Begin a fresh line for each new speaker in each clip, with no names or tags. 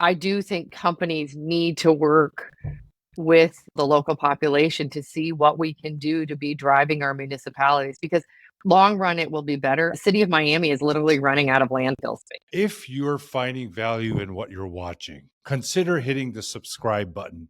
I do think companies need to work with the local population to see what we can do to be driving our municipalities, because long run it will be better. The city of Miami is literally running out of landfill space.
If you're finding value in what you're watching, consider hitting the subscribe button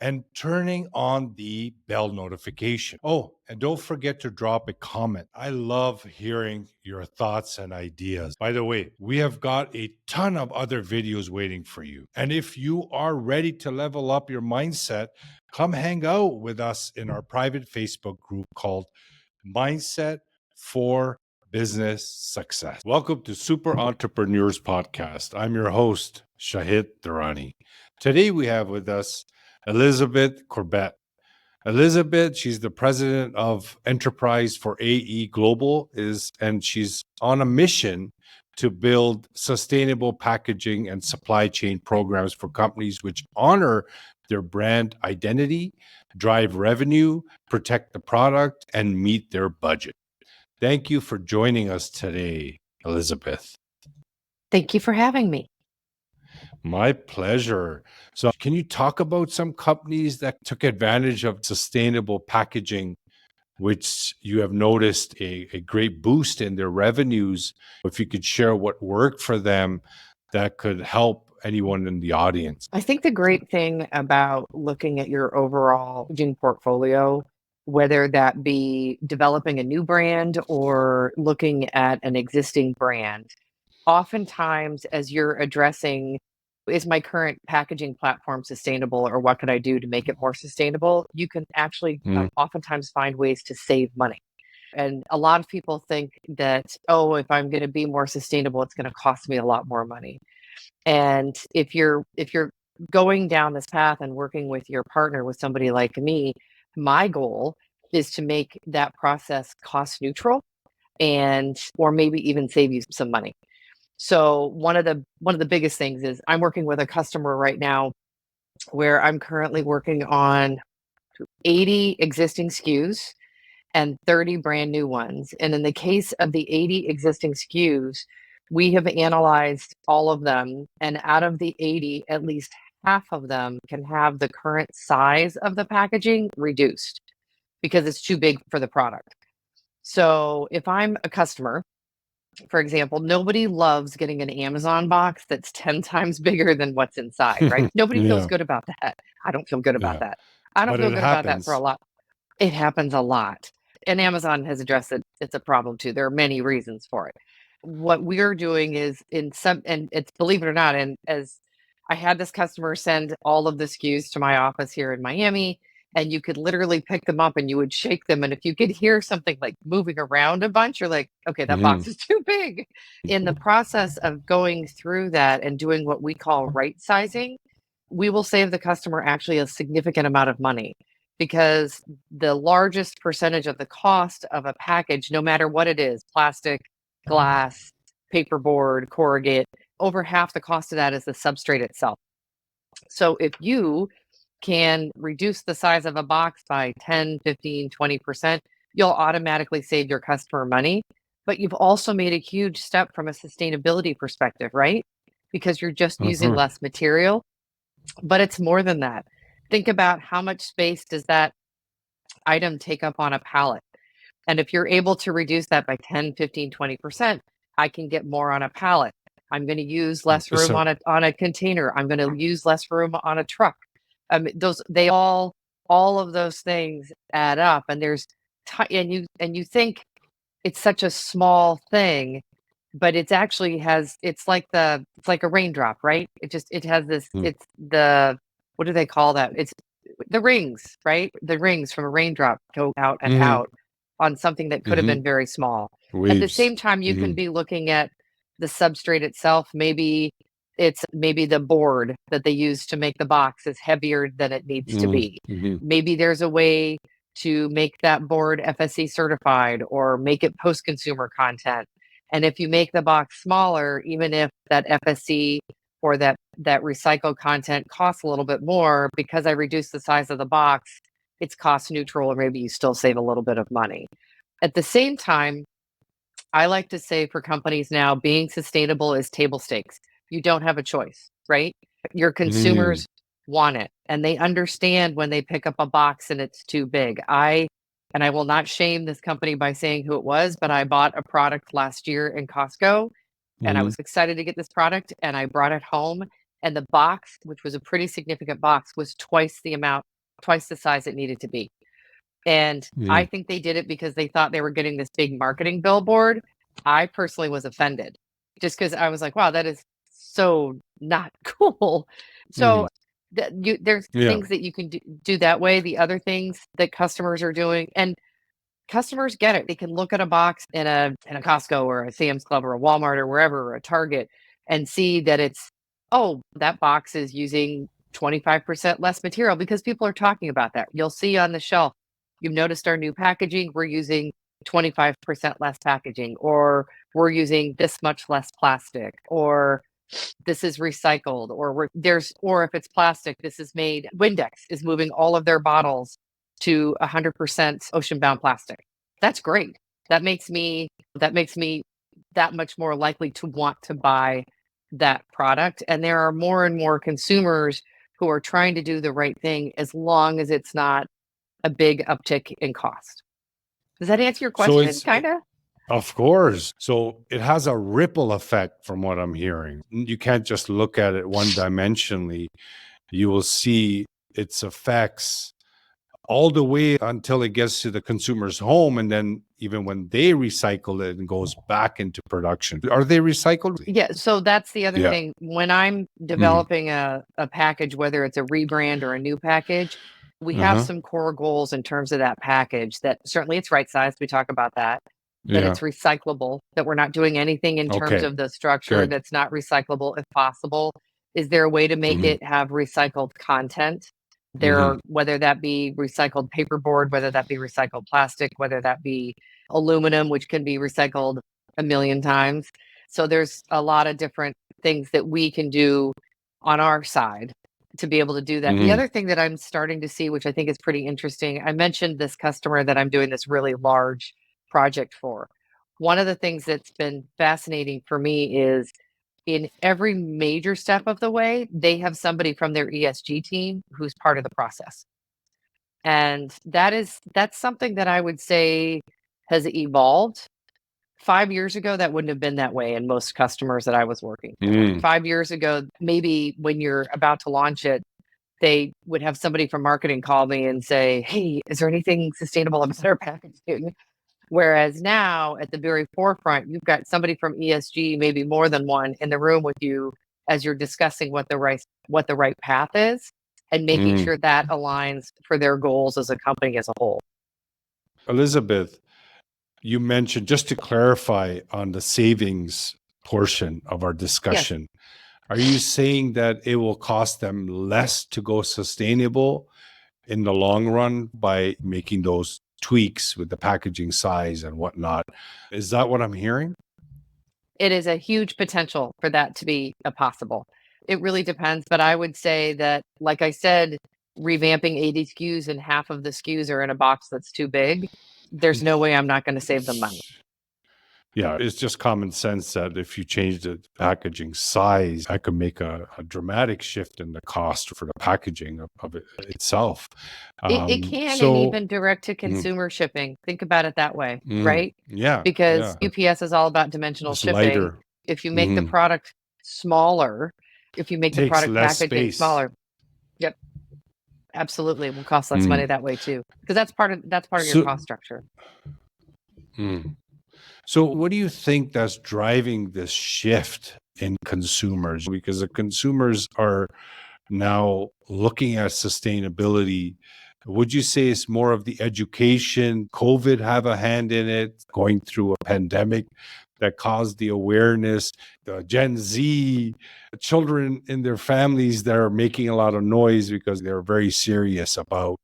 and turning on the bell notification. Oh, and don't forget to drop a comment. I love hearing your thoughts and ideas. By the way, we have got a ton of other videos waiting for you. And if you are ready to level up your mindset, come hang out with us in our private Facebook group called Mindset for Business Success. Welcome to Super Entrepreneurs Podcast. I'm your host, Shahid Durrani. Today we have with us Elizabeth Corbett. Elizabeth, she's the president of Enterprise for AE Global, and she's on a mission to build sustainable packaging and supply chain programs for companies which honor their brand identity, drive revenue, protect the product, and meet their budget. Thank you for joining us today, Elizabeth.
Thank you for having me.
My pleasure. So, can you talk about some companies that took advantage of sustainable packaging, which you have noticed a great boost in their revenues? If you could share what worked for them that could help anyone in the audience.
I think the great thing about looking at your overall packaging portfolio, whether that be developing a new brand or looking at an existing brand, oftentimes as you're addressing, is my current packaging platform sustainable, or what can I do to make it more sustainable? You can actually oftentimes find ways to save money. And a lot of people think that, oh, if I'm going to be more sustainable, it's going to cost me a lot more money. And if you're going down this path and working with your partner, with somebody like me, my goal is to make that process cost neutral, and or maybe even save you some money. So one of the biggest things is I'm working with a customer right now where I'm currently working on 80 existing SKUs and 30 brand new ones. And in the case of the 80 existing SKUs, we have analyzed all of them. And out of the 80, at least half of them can have the current size of the packaging reduced because it's too big for the product. So if I'm a customer, for example, nobody loves getting an Amazon box that's 10 times bigger than what's inside, right? Nobody feels good about that. I don't feel good about that. I don't
But
feel
it
good about that for a
happens.
lot. It happens a lot. And Amazon has addressed it. It's a problem too. There are many reasons for it. What we're doing is and it's, believe it or not, and as I had this customer send all of the SKUs to my office here in Miami, and you could literally pick them up and you would shake them. And if you could hear something like moving around a bunch, you're like, okay, that box is too big. In the process of going through that and doing what we call right sizing, we will save the customer actually a significant amount of money, because the largest percentage of the cost of a package, no matter what it is, plastic, glass, paperboard, corrugate, over half the cost of that is the substrate itself. So if you can reduce the size of a box by 10, 15, 20%, you'll automatically save your customer money. But you've also made a huge step from a sustainability perspective, right? Because you're just using less material. But it's more than that. Think about how much space does that item take up on a pallet. And if you're able to reduce that by 10, 15, 20%, I can get more on a pallet. I'm going to use less room on a container. I'm going to use less room on a truck. All of those things add up, and and you think it's such a small thing, but it's actually it's like a raindrop, right? It has this, it's the, what do they call that? It's the rings, right? The rings from a raindrop go out and out on something that could have been very small.
Waves.
At the same time, you can be looking at the substrate itself. Maybe the board that they use to make the box is heavier than it needs to be. Maybe there's a way to make that board FSC certified or make it post-consumer content. And if you make the box smaller, even if that FSC or that recycled content costs a little bit more, because I reduce the size of the box, it's cost neutral, or maybe you still save a little bit of money. At the same time, I like to say for companies now, being sustainable is table stakes. You don't have a choice, right? Your consumers want it, and they understand when they pick up a box and it's too big. And I will not shame this company by saying who it was, but I bought a product last year in Costco and I was excited to get this product and I brought it home, and the box, which was a pretty significant box, was twice the size it needed to be. And I think they did it because they thought they were getting this big marketing billboard. I personally was offended just because I was like, wow, that is so not cool. So there's things that you can do that way. The other things that customers are doing, and customers get it. They can look at a box in a Costco or a Sam's Club or a Walmart or wherever, or a Target, and see that it's, oh, that box is using 25% less material because people are talking about that. You'll see on the shelf, you've noticed our new packaging, we're using 25% less packaging, or we're using this much less plastic, or this is recycled, or or if it's plastic, this is made. Windex is moving all of their bottles to 100% ocean-bound plastic. That's great. That makes me that much more likely to want to buy that product. And there are more and more consumers who are trying to do the right thing as long as it's not a big uptick in cost. Does that answer your
So
question? Kind of.
of course. So it has a ripple effect from what I'm hearing. You can't just look at it one dimensionally. You will see its effects all the way until it gets to the consumer's home. And then even when they recycle it and goes back into production, are they recycled?
Yeah. So that's the other thing. When I'm developing a package, whether it's a rebrand or a new package, we have some core goals in terms of that package, that certainly it's right sized. We talk about that it's recyclable, that we're not doing anything in terms of the structure that's not recyclable if possible. Is there a way to make it have recycled content? Whether that be recycled paperboard, whether that be recycled plastic, whether that be aluminum, which can be recycled a million times. So there's a lot of different things that we can do on our side to be able to do that. The other thing that I'm starting to see, which I think is pretty interesting, I mentioned this customer that I'm doing this really large project for. One of the things that's been fascinating for me is, in every major step of the way, they have somebody from their ESG team who's part of the process. And that's something that I would say has evolved. 5 years ago, that wouldn't have been that way in most customers that I was working for. 5 years ago, maybe when you're about to launch it, they would have somebody from marketing call me and say, hey, is there anything sustainable about our packaging? Whereas now, at the very forefront, you've got somebody from ESG, maybe more than one, in the room with you as you're discussing what the right path is, and making sure that aligns for their goals as a company as a whole.
Elizabeth, you mentioned, just to clarify on the savings portion of our discussion, are you saying that it will cost them less to go sustainable in the long run by making those tweaks with the packaging size and whatnot? Is that what I'm hearing?
It is a huge potential for that to be a possible. It really depends, but I would say that, like I said, revamping 80 SKUs and half of the SKUs are in a box that's too big. There's no way I'm not going to save them money.
Yeah, it's just common sense that if you change the packaging size, that could make a dramatic shift in the cost for the packaging of it itself.
It can, and even direct to consumer shipping. Think about it that way, right?
Yeah.
Because UPS is all about dimensional
It's
shipping.
lighter.
If you make the product smaller, if you make the product packaging smaller, yep, absolutely, it will cost less money that way too. Because that's part of your cost structure.
So what do you think that's driving this shift in consumers? Because the consumers are now looking at sustainability. Would you say it's more of the education, COVID have a hand in it, going through a pandemic that caused the awareness, the Gen Z, children in their families that are making a lot of noise because they're very serious about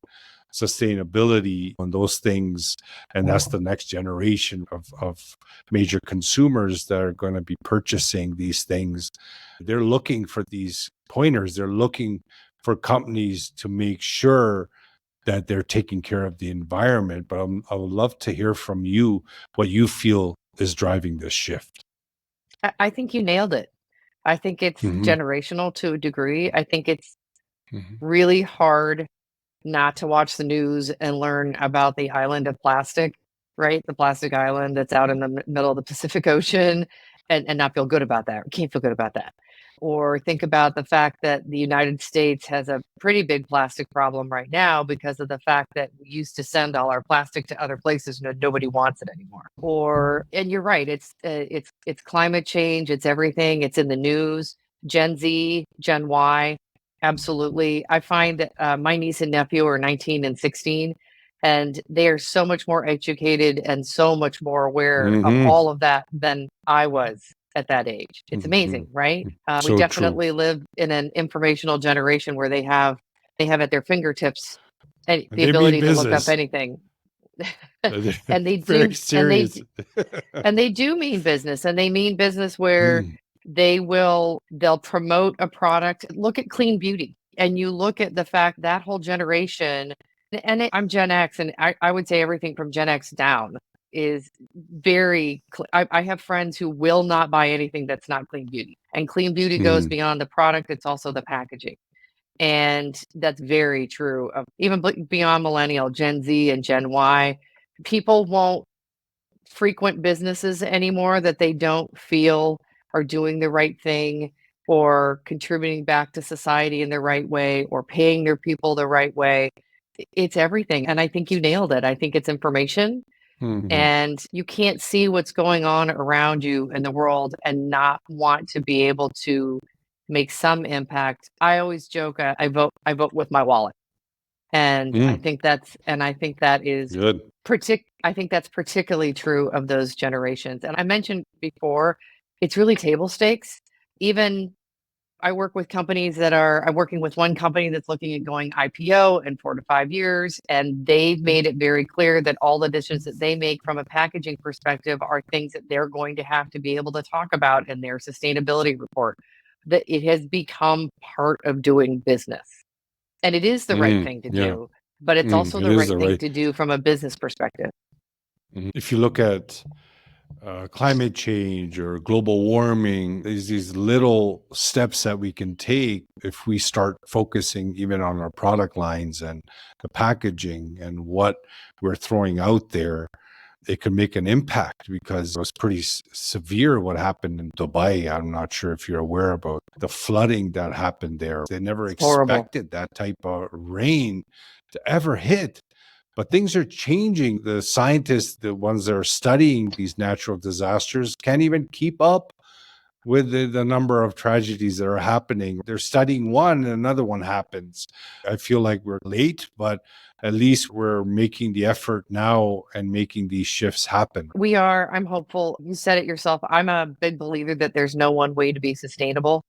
sustainability and those things, and that's the next generation of major consumers that are going to be purchasing these things. They're looking for these pointers. They're looking for companies to make sure that they're taking care of the environment. But I would love to hear from you what you feel is driving this shift.
I think you nailed it. I think it's
Hmm.
generational to a degree. I think it's
Hmm.
really hard not to watch the news and learn about the island of plastic, right? The plastic island that's out in the middle of the Pacific Ocean and not feel good about that. Can't feel good about that. Or think about the fact that the United States has a pretty big plastic problem right now because of the fact that we used to send all our plastic to other places and nobody wants it anymore. Or, and you're right, it's climate change, it's everything, it's in the news. Gen Z, Gen Y, absolutely. I find that my niece and nephew are 19 and 16, and they are so much more educated and so much more aware of
Hmm.
all of that than I was at that age. It's
Hmm.
amazing, right? We
So true.
definitely live in an informational generation where they have at their fingertips
And
the
they mean
ability to look up
business.
anything.
They're
and they
very
do and they
serious.
and they do mean business, and they mean business where
Mm,
they'll promote a product. Look at clean beauty, and you look at the fact that whole generation, I'm Gen X, and I would say everything from Gen X down is I have friends who will not buy anything that's not clean beauty. And clean beauty goes
mm,
beyond the product, it's also the packaging. And that's very true of even beyond millennial, Gen Z and Gen Y. People won't frequent businesses anymore that they don't feel are doing the right thing or contributing back to society in the right way or paying their people the right way. It's everything. And I think you nailed it. I think it's information,
mhm,
and you can't see what's going on around you in the world and not want to be able to make some impact. I always joke, I vote with my wallet. And I
mm,
think that is
good.
I think that's particularly true of those generations. And I mentioned before, it's really table stakes. Even I'm working with one company that's looking at going IPO in 4 to 5 years, and they've made it very clear that all the decisions that they make from a packaging perspective are things that they're going to have to be able to talk about in their sustainability report. That it has become part of doing business. And it is the right thing to
Yeah,
do, but it's also
it
the
is
right
the
thing
right.
to do from a business perspective.
If you look at climate change or global warming, there's these little steps that we can take if we start focusing even on our product lines and the packaging and what we're throwing out there. It could make an impact because it was pretty severe what happened in Dubai. I'm not sure if you're aware about the flooding that happened there. They never
It's horrible.
expected that type of rain to ever hit. But things are changing. The scientists, the ones that are studying these natural disasters, can't even keep up with the number of tragedies that are happening. They're studying one and another one happens. I feel like we're late, but at least we're making the effort now and making these shifts happen.
We are. I'm hopeful. You said it yourself. I'm a big believer that there's no one way to be sustainable,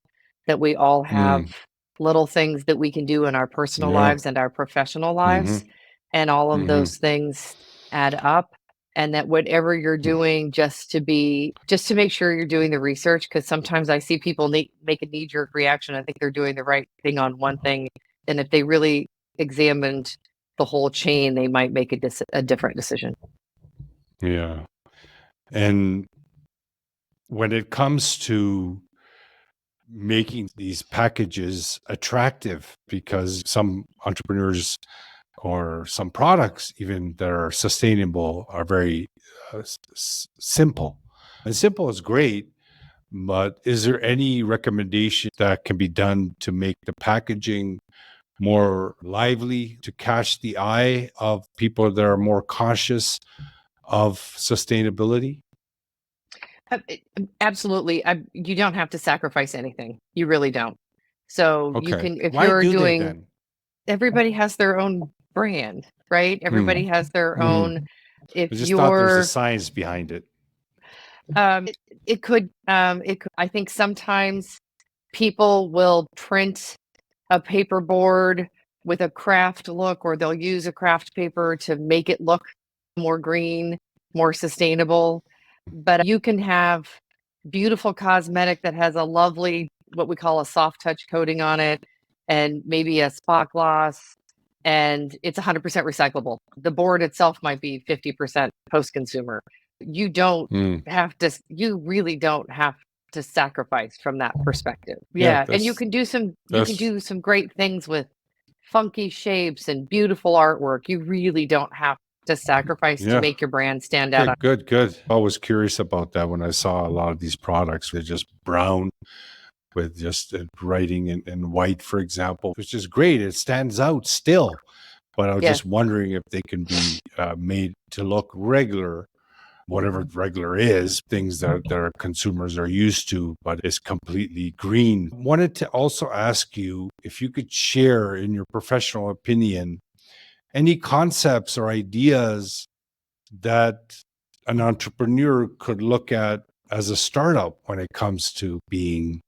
that we all have
Mm,
little things that we can do in our personal
yeah.
lives and our professional
Hmm.
lives. And all of
Hmm.
those things add up. And that whatever you're doing, just to make sure you're doing the research, because sometimes I see people make a knee jerk reaction. I think they're doing the right thing on one thing. And if they really examined the whole chain, they might make a different decision.
Yeah. And when it comes to making these packages attractive, because some entrepreneurs or some products even that are sustainable are very simple, and simple is great, but is there any recommendation that can be done to make the packaging more lively, to catch the eye of people that are more conscious of sustainability?
Absolutely. You don't have to sacrifice anything. You really don't. So you
Okay,
can, if
why
you're
do they
doing,
then?
everybody has their own brand, right?
Hmm.
Everybody has their
Hmm.
own.
I
If
just thought there was a
you're,
science behind it.
I think sometimes people will print a paper board with a craft look, or they'll use a craft paper to make it look more green, more sustainable. But you can have beautiful cosmetic that has a lovely, what we call a soft touch coating on it, and maybe a spot gloss, and it's 100% recyclable. The board itself might be 50% post consumer. You don't
Mm,
you really don't have to sacrifice from that perspective.
Yeah,
Yeah, and you can do
that's
some great things with funky shapes and beautiful artwork. You really don't have to sacrifice to
yeah.
make your brand stand
Okay,
out.
good, good. I was curious about that when I saw a lot of these products. They're just brown with just writing in white, for example, which is great. It stands out still. But I was
Yeah.
just wondering if they can be made to look regular, whatever regular is, things that our consumers are used to, but it's completely green. Wanted to also ask you if you could share, in your professional opinion, any concepts or ideas that an entrepreneur could look at as a startup when it comes to being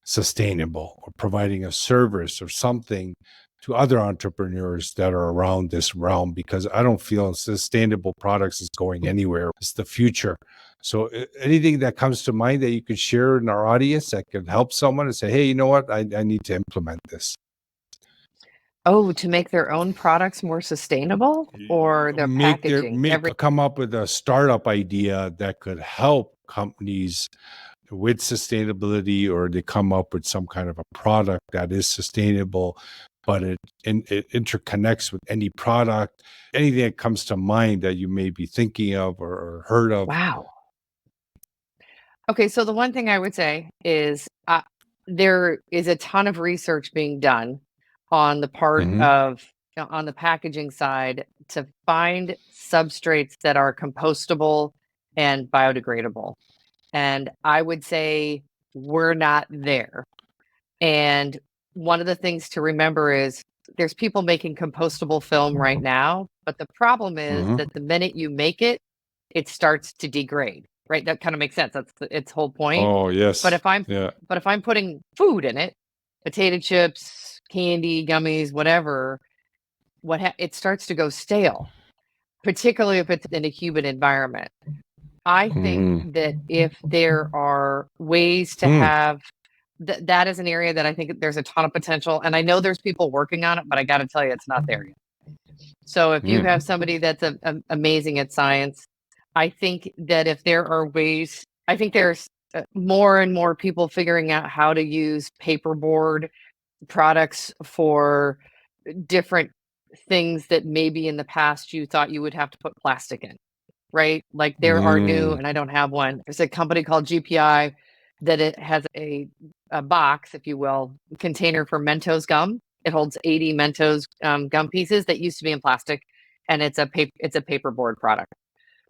sustainable or providing a service or something to other entrepreneurs that are around this realm, because I don't feel sustainable products is going anywhere. It's the future. So anything that comes to mind that you could share in our audience that could help someone and say, hey, you know what? I need to implement this.
Oh, to make their own products more sustainable or their packaging?
Come up with a startup idea that could help companies with sustainability, or they come up with some kind of a product that is sustainable, but it interconnects with any product, anything that comes to mind that you may be thinking of or heard of.
Wow. Okay, so the one thing I would say is there is a ton of research being done on the part
Mm-hmm.
of on the packaging side to find substrates that are compostable and biodegradable. And I would say we're not there. And one of the things to remember is there's people making compostable film right now, but the problem is
Mm-hmm.
that the minute you make it, it starts to degrade, right? That kind of makes sense. That's its whole point.
Oh,
But
yes.
if I'm
Yeah.
but if I'm putting food in it, potato chips, candy, gummies, whatever, it starts to go stale, particularly if it's in a humid environment. I think
Mm-hmm.
that if there are ways to
Mm.
have that is an area that I think there's a ton of potential. And I know there's people working on it, but I got to tell you, it's not there yet. So if you
Mm.
have somebody that's amazing at science, I think that if there are ways, I think there's more and more people figuring out how to use paperboard products for different things that maybe in the past you thought you would have to put plastic in, right? Like there are new,
Mm.
and I don't have one. There's a company called GPI that it has a box, if you will, container for Mentos gum. It holds 80 Mentos gum pieces that used to be in plastic, and it's a paperboard product.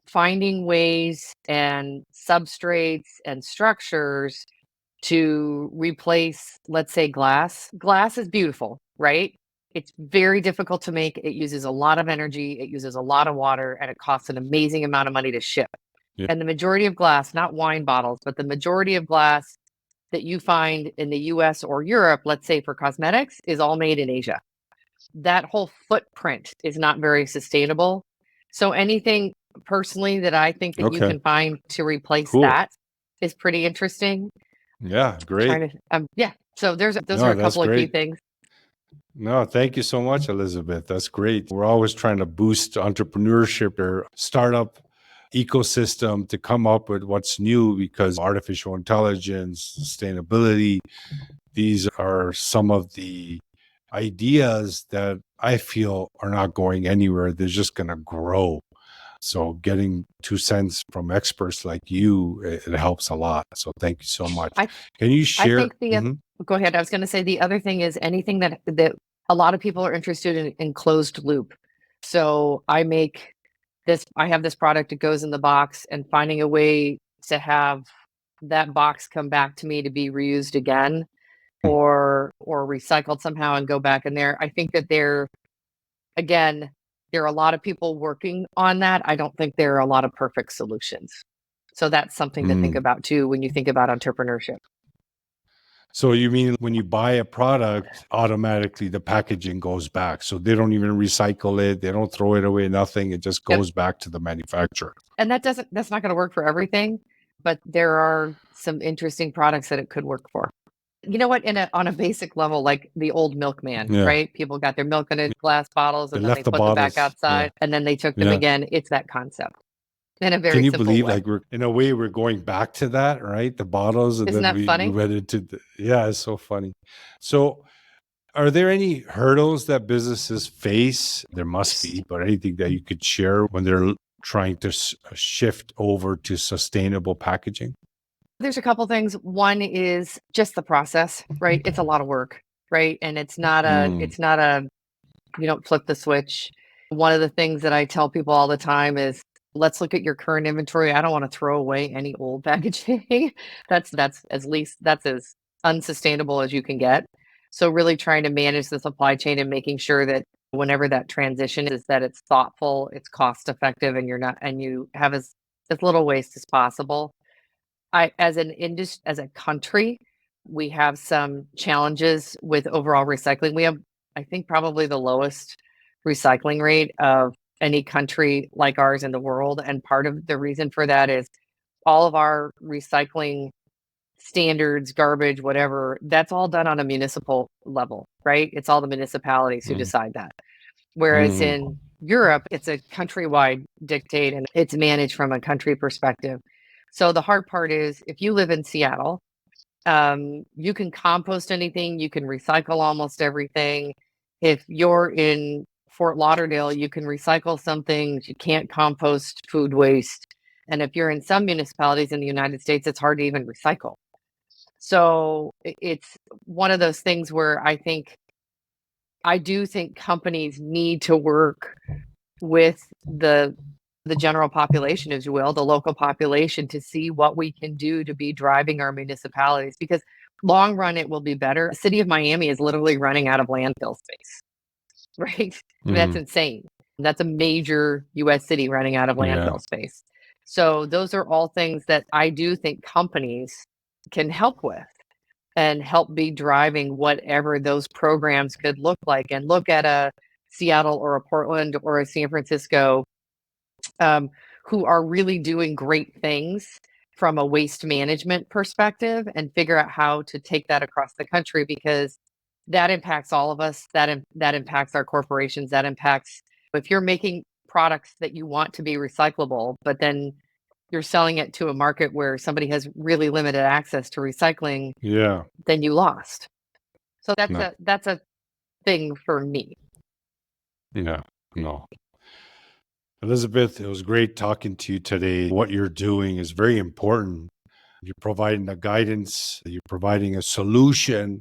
Finding ways and substrates and structures to replace, let's say, glass. Glass is beautiful, right? It's very difficult to make. It uses a lot of energy, it uses a lot of water, and it costs an amazing amount of money to ship.
Yeah.
And the majority of glass, not wine bottles, but the majority of glass that you find in the US or Europe, let's say for cosmetics, is all made in Asia. That whole footprint is not very sustainable. So anything personally that I think that you
Okay.
can find to replace
Cool.
that is pretty interesting.
Yeah. Great.
Trying to yeah. So those are
No,
a
that's
couple of key
great.
things.
No, thank you so much, Elizabeth. That's great. We're always trying to boost entrepreneurship or startup ecosystem to come up with what's new, because artificial intelligence, sustainability, these are some of the ideas that I feel are not going anywhere. They're just going to grow. So getting 2 cents from experts like you, it helps a lot. So thank you so much.
I
Can you
I
share?
think
Mhm.
go ahead. I was going to say the other thing is anything that a lot of people are interested in closed loop. So I have this product, it goes in the box, and finding a way to have that box come back to me to be reused again or recycled somehow and go back in there. I think that again, there are a lot of people working on that. I don't think there are a lot of perfect solutions. So that's something to think
Mm.
about too when you think about entrepreneurship.
So you mean when you buy a product, automatically the packaging goes back. So they don't even recycle it. They don't throw it away, nothing. It just
Yep.
goes back to the manufacturer.
And that's not going to work for everything, but there are some interesting products that it could work for. You know what? On a basic level, like the old milkman,
Yeah.
right? People got their milk in glass bottles
They
and then
left
they
the
put them back
bottles. Yeah.
outside and then they took them
Yeah.
again. It's that concept. in a
Can
very
you
simple
believe,
way.
like, we're in a way we're going back to that, right? The bottles, and
Isn't
then
that
we
funny?
went into yeah, it's so funny. So, are there any hurdles that businesses face? There must be, but anything that you could share when they're trying to shift over to sustainable packaging?
There's a couple things. One is just the process, right? It's a lot of work, right? And
Mm,
it's not a you don't flip the switch. One of the things that I tell people all the time is let's look at your current inventory. I don't want to throw away any old packaging. That's as unsustainable as you can get. So really trying to manage the supply chain and making sure that whenever that transition is that it's thoughtful, it's cost effective, and you have as little waste as possible. I as an industry, as a country, we have some challenges with overall recycling. We have, I think, probably the lowest recycling rate of any country like ours in the world, and part of the reason for that is all of our recycling standards, garbage, whatever, that's all done on a municipal level, right? It's all the municipalities who
mm,
decide that. Whereas
mm,
in Europe, it's a countrywide dictate and it's managed from a country perspective. So the hard part is if you live in Seattle, you can compost anything, you can recycle almost everything. If you're in Fort Lauderdale, you can recycle some things, you can't compost food waste. And if you're in some municipalities in the United States, it's hard to even recycle. So it's one of those things where I do think companies need to work with the general population, as you will, the local population, to see what we can do to be driving our municipalities, because long run it will be better. The city of Miami is literally running out of landfill space, right? I mean, that's
mm.
insane. That's a major US city running out of
Yeah,
landfill space. So those are all things that I do think companies can help with and help be driving whatever those programs could look like, and look at a Seattle or a Portland or a San Francisco, um, who are really doing great things from a waste management perspective, and figure out how to take that across the country, because that impacts all of us. That impacts our corporations. That impacts if you're making products that you want to be recyclable, but then you're selling it to a market where somebody has really limited access to recycling,
yeah,
then you lost. So
no,
that's a thing for me.
yeah, no. Elizabeth, it was great talking to you today. What you're doing is very important. You're providing the guidance, you're providing a solution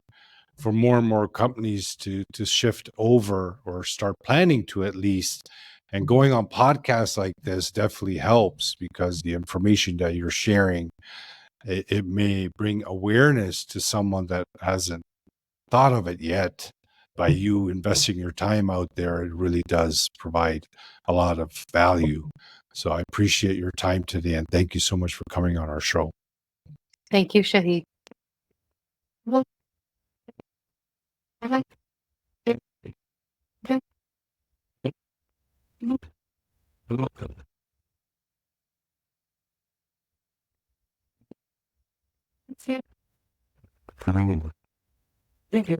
for more and more companies to shift over, or start planning to, at least. And going on podcasts like this definitely helps, because the information that you're sharing, it may bring awareness to someone that hasn't thought of it yet. By you investing your time out there, it really does provide a lot of value. So I appreciate your time today, and thank you so much for coming on our show.
Thank you, Shahid.
Thank you.